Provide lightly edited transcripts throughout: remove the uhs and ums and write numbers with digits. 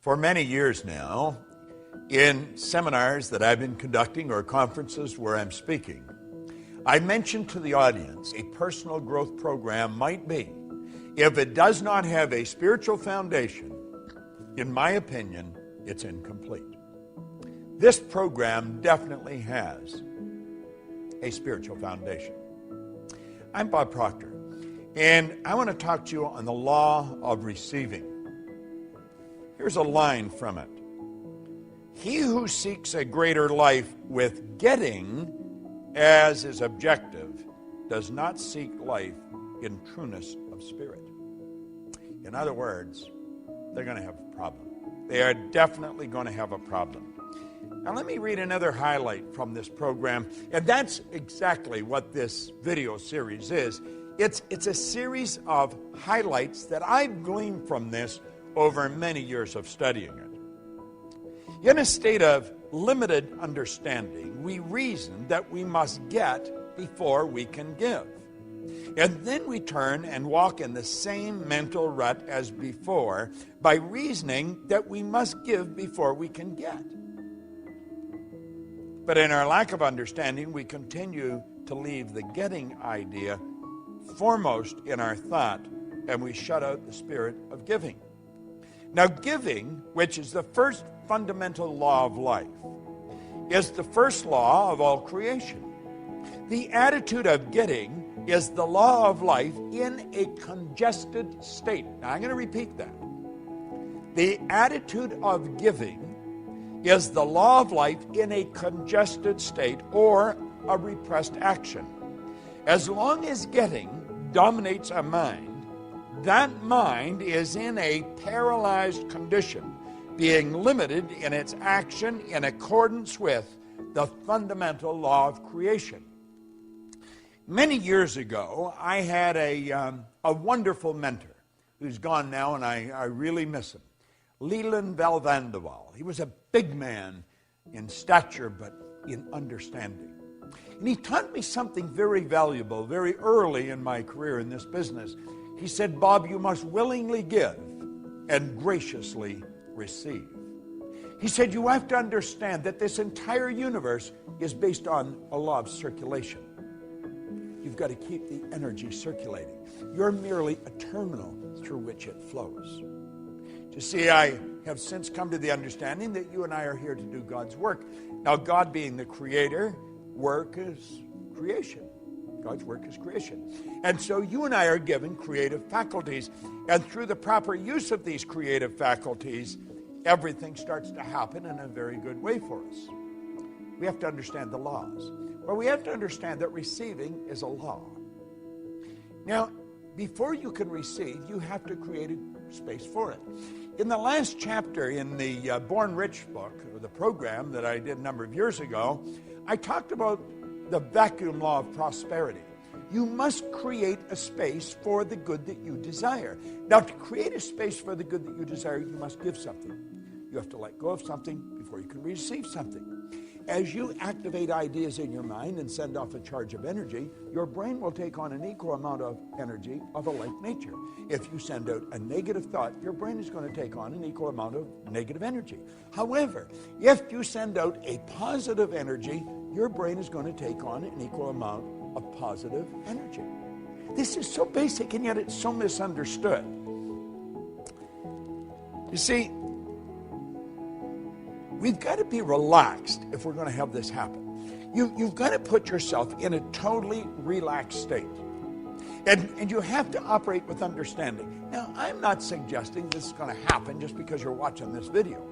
For many years now, in seminars that I've been conducting or conferences where I'm speaking, I mentioned to the audience a personal growth program might be, if it does not have a spiritual foundation, in my opinion, it's incomplete. This program definitely has a spiritual foundation. I'm Bob Proctor, and I want to talk to you on the law of receiving. Here's a line from it. He who seeks a greater life with getting as his objective does not seek life in trueness of spirit. In other words, they're going to have a problem. They are definitely going to have a problem. Now let me read another highlight from this program, and that's exactly what this video series is. It's a series of highlights that I've gleaned from this over many years of studying it. In a state of limited understanding, we reason that we must get before we can give. And then we turn and walk in the same mental rut as before by reasoning that we must give before we can get. But in our lack of understanding, we continue to leave the getting idea foremost in our thought, and we shut out the spirit of giving. Now, giving, which is the first fundamental law of life, is the first law of all creation. The attitude of getting is the law of life in a congested state. Now, I'm going to repeat that. The attitude of giving is the law of life in a congested state or a repressed action. As long as getting dominates a mind, that mind is in a paralyzed condition, being limited in its action in accordance with the fundamental law of creation. Many years ago, I had a wonderful mentor who's gone now, and I really miss him. Leland Valvandeval. He was a big man in stature, but in understanding. And he taught me something very valuable very early in my career in this business. He said, Bob, you must willingly give and graciously receive. He said, you have to understand that this entire universe is based on a law of circulation. You've got to keep the energy circulating. You're merely a terminal through which it flows. You see, I have since come to the understanding that you and I are here to do God's work. Now, God being the creator, work is creation. God's work is creation. And so you and I are given creative faculties. And through the proper use of these creative faculties, everything starts to happen in a very good way for us. We have to understand the laws. Well, we have to understand that receiving is a law. Now, before you can receive, you have to create a space for it. In the last chapter in the Born Rich book, or the program that I did a number of years ago, I talked about the vacuum law of prosperity. You must create a space for the good that you desire. Now, to create a space for the good that you desire, you must give something. You have to let go of something before you can receive something. As you activate ideas in your mind and send off a charge of energy, your brain will take on an equal amount of energy of a like nature. If you send out a negative thought, your brain is going to take on an equal amount of negative energy. However, if you send out a positive energy, your brain is going to take on an equal amount of positive energy. This is so basic, and yet it's so misunderstood. You see, we've got to be relaxed if we're going to have this happen. You've got to put yourself in a totally relaxed state. And you have to operate with understanding. Now, I'm not suggesting this is going to happen just because you're watching this video.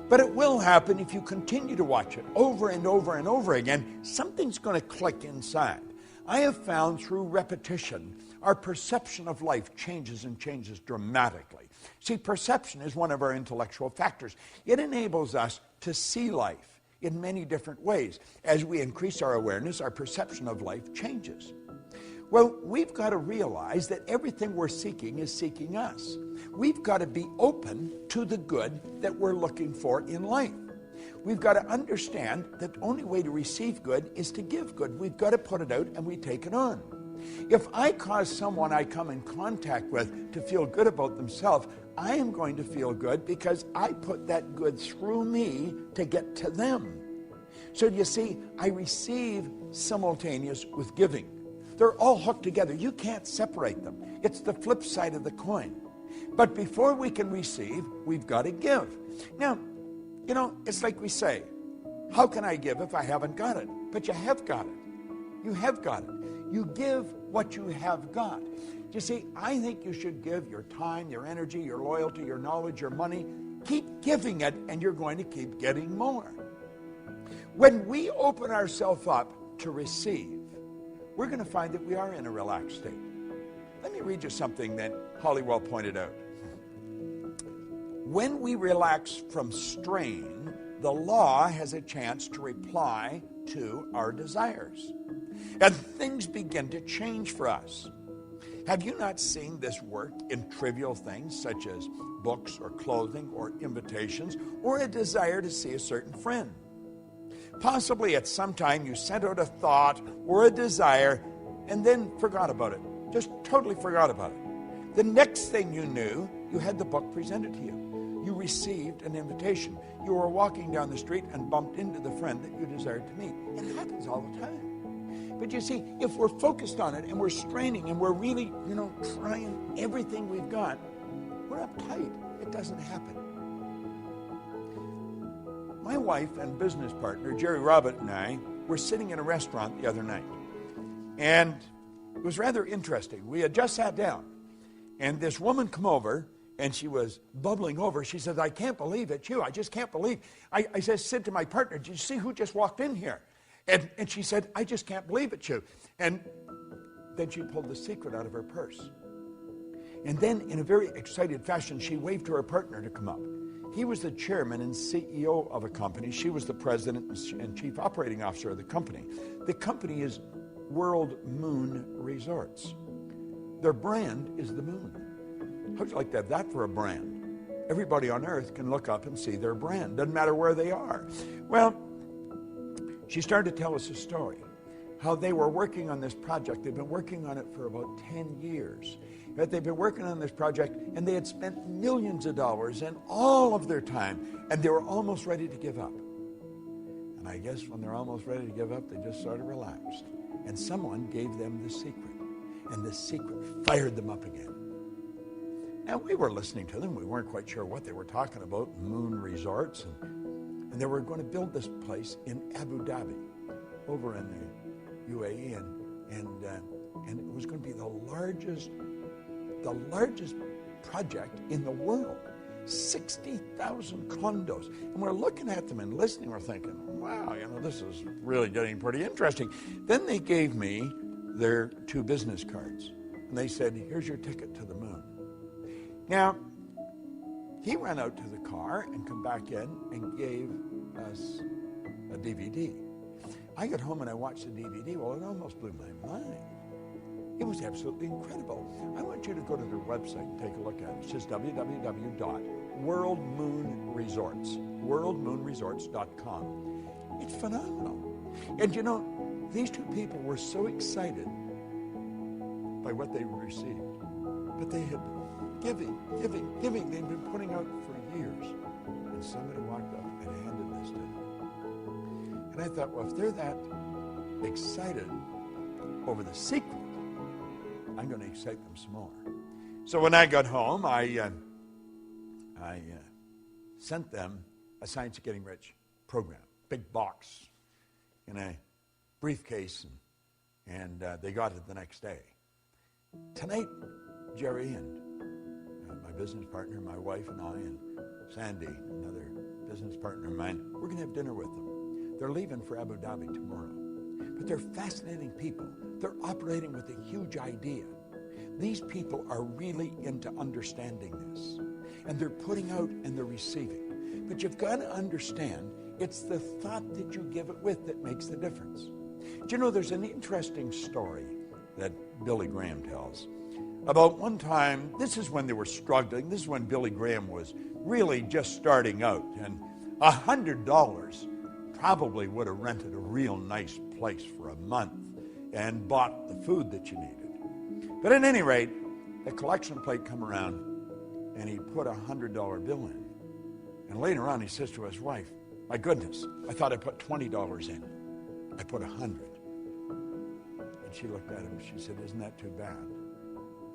But it will happen if you continue to watch it over and over and over again. Something's going to click inside. I have found through repetition, our perception of life changes and changes dramatically. See, perception is one of our intellectual factors. It enables us to see life in many different ways. As we increase our awareness, our perception of life changes. Well, we've got to realize that everything we're seeking is seeking us. We've got to be open to the good that we're looking for in life. We've got to understand that the only way to receive good is to give good. We've got to put it out and we take it on. If I cause someone I come in contact with to feel good about themselves, I am going to feel good because I put that good through me to get to them. So you see, I receive simultaneous with giving. They're all hooked together. You can't separate them. It's the flip side of the coin. But before we can receive, we've got to give. Now, you know, it's like we say, how can I give if I haven't got it? But you have got it. You have got it. You give what you have got. You see, I think you should give your time, your energy, your loyalty, your knowledge, your money. Keep giving it, and you're going to keep getting more. When we open ourselves up to receive, we're going to find that we are in a relaxed state. Let me read you something that Halliwell pointed out. When we relax from strain, the law has a chance to reply to our desires, and things begin to change for us. Have you not seen this work in trivial things such as books or clothing or invitations or a desire to see a certain friend? Possibly at some time you sent out a thought or a desire and then forgot about it. Just totally forgot about it. The next thing you knew, you had the book presented to you. You received an invitation. You were walking down the street and bumped into the friend that you desired to meet. It happens all the time. But you see, if we're focused on it and we're straining and we're really, trying everything we've got, we're uptight. It doesn't happen. My wife and business partner, Jerry Robert, and I were sitting in a restaurant the other night. And it was rather interesting. We had just sat down. And this woman come over, and she was bubbling over. She says, I can't believe it's you. I just can't believe. I said to my partner, did you see who just walked in here? And she said, I just can't believe it's you. And then she pulled the secret out of her purse. And then, in a very excited fashion, she waved to her partner to come up. He was the chairman and CEO of a company. She was the president and chief operating officer of the company. The company is World Moon Resorts. Their brand is the moon. How'd you like to have that for a brand? Everybody on earth can look up and see their brand. Doesn't matter where they are. Well, she started to tell us a story, how they were working on this project. They've been working on it for about 10 years. But they've been working on this project, and they had spent millions of dollars and all of their time, and they were almost ready to give up. And I guess when they're almost ready to give up, they just sort of relaxed. And someone gave them the secret, and the secret fired them up again. Now, we were listening to them. We weren't quite sure what they were talking about, moon resorts, and they were going to build this place in Abu Dhabi, over in the UAE, and it was going to be the largest project in the world. 60,000 condos. And we're looking at them and listening. We're thinking, wow, this is really getting pretty interesting. Then they gave me their 2 business cards, and they said, here's your ticket to the moon. Now, he ran out to the car and come back in and gave us a DVD. I got home and I watched the DVD. Well, it almost blew my mind. It was absolutely incredible. I want you to go to their website and take a look at it. It's just worldmoonresorts.com. It's phenomenal. And these 2 people were so excited by what they received. But they had giving. They'd been putting out for years. And somebody walked up and handed this to them. And I thought, well, if they're that excited over the secret, I'm going to excite them some more. So when I got home, I sent them a Science of Getting Rich program, big box in a briefcase, and they got it the next day. Tonight, Jerry and my business partner, my wife and I, and Sandy, another business partner of mine, we're going to have dinner with them. They're leaving for Abu Dhabi tomorrow. But they're fascinating people. They're operating with a huge idea. These people are really into understanding this. And they're putting out and they're receiving. But you've got to understand, it's the thought that you give it with that makes the difference. Do there's an interesting story that Billy Graham tells about one time. This is when they were struggling. This is when Billy Graham was really just starting out. And $100 probably would have rented a real nice place for a month and bought the food that you needed. But at any rate, the collection plate come around, and he put a $100 bill in. And later on, he says to his wife, my goodness, I thought I put $20 in. I put 100. And she looked at him, she said, isn't that too bad?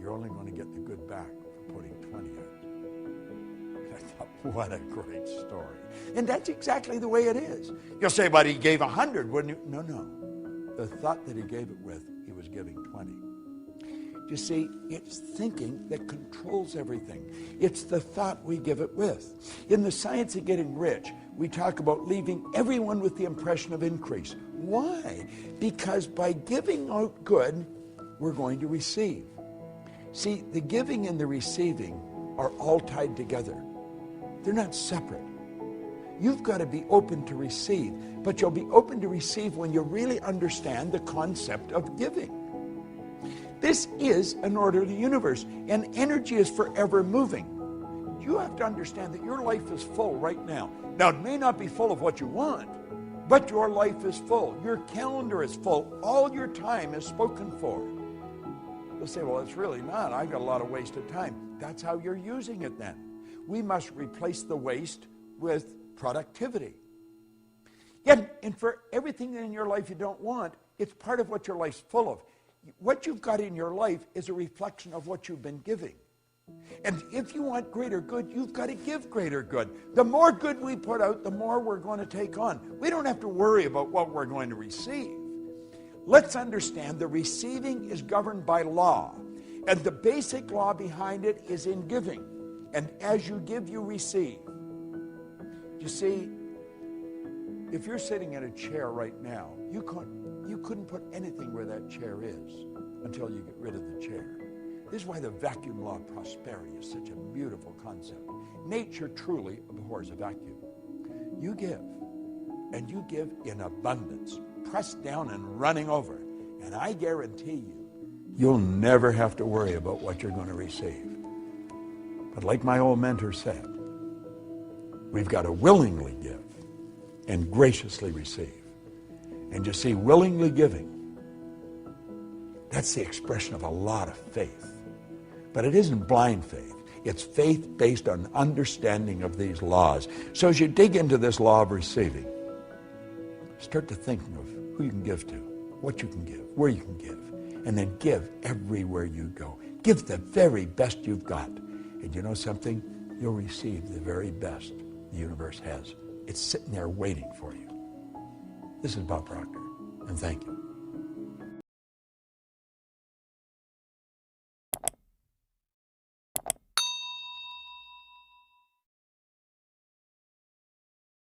You're only going to get the good back for putting 20 in. And I thought, what a great story. And that's exactly the way it is. You'll say, but he gave 100, wouldn't you? No, no. The thought that he gave it with, he was giving 20. You see, it's thinking that controls everything. It's the thought we give it with. In the Science of Getting Rich, we talk about leaving everyone with the impression of increase. Why? Because by giving out good, we're going to receive. See, the giving and the receiving are all tied together. They're not separate. You've got to be open to receive, but you'll be open to receive when you really understand the concept of giving. This is an orderly universe, and energy is forever moving. You have to understand that your life is full right now. Now, it may not be full of what you want, but your life is full. Your calendar is full. All your time is spoken for. You'll say, well, it's really not. I've got a lot of wasted time. That's how you're using it then. We must replace the waste with productivity. Yet, and for everything in your life you don't want, it's part of what your life's full of. What you've got in your life is a reflection of what you've been giving. And if you want greater good, you've got to give greater good. The more good we put out, the more we're going to take on. We don't have to worry about what we're going to receive. Let's understand the receiving is governed by law. And the basic law behind it is in giving. And as you give, you receive. You see, if you're sitting in a chair right now, you couldn't put anything where that chair is until you get rid of the chair. This is why the vacuum law of prosperity is such a beautiful concept. Nature truly abhors a vacuum. You give, and you give in abundance, pressed down and running over. And I guarantee you, you'll never have to worry about what you're going to receive. But like my old mentor said, we've got to willingly give and graciously receive. And you see, willingly giving, that's the expression of a lot of faith. But it isn't blind faith. It's faith based on understanding of these laws. So as you dig into this law of receiving, start to thinking of who you can give to, what you can give, where you can give, and then give everywhere you go. Give the very best you've got. And you know something? You'll receive the very best the universe has. It's sitting there waiting for you. This is Bob Proctor, and thank you.